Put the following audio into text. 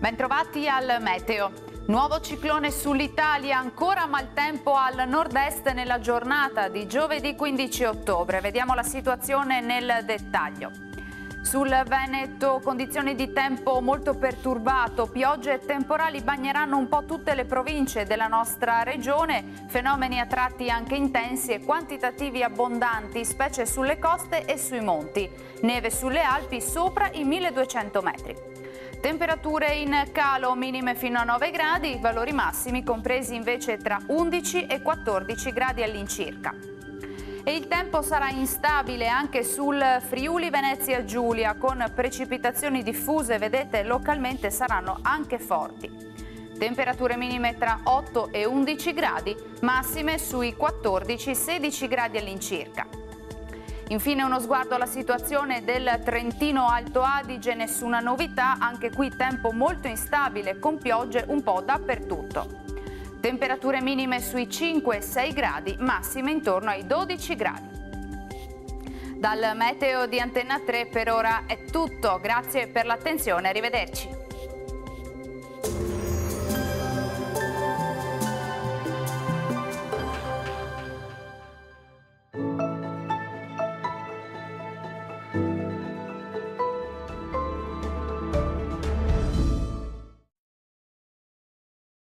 Bentrovati al meteo. Nuovo ciclone sull'Italia, ancora maltempo al nord-est nella giornata di giovedì 15 ottobre. Vediamo la situazione nel dettaglio. Sul Veneto condizioni di tempo molto perturbato, piogge e temporali bagneranno un po' tutte le province della nostra regione, fenomeni a tratti anche intensi e quantitativi abbondanti, specie sulle coste e sui monti, neve sulle Alpi sopra i 1200 metri. Temperature in calo, minime fino a 9 gradi, valori massimi compresi invece tra 11 e 14 gradi all'incirca. E il tempo sarà instabile anche sul Friuli Venezia Giulia, con precipitazioni diffuse, vedete, localmente saranno anche forti. Temperature minime tra 8 e 11 gradi, massime sui 14-16 gradi all'incirca. Infine uno sguardo alla situazione del Trentino Alto Adige, nessuna novità, anche qui tempo molto instabile con piogge un po' dappertutto. Temperature minime sui 5-6 gradi, massime intorno ai 12 gradi. Dal meteo di Antenna 3 per ora è tutto, grazie per l'attenzione, arrivederci.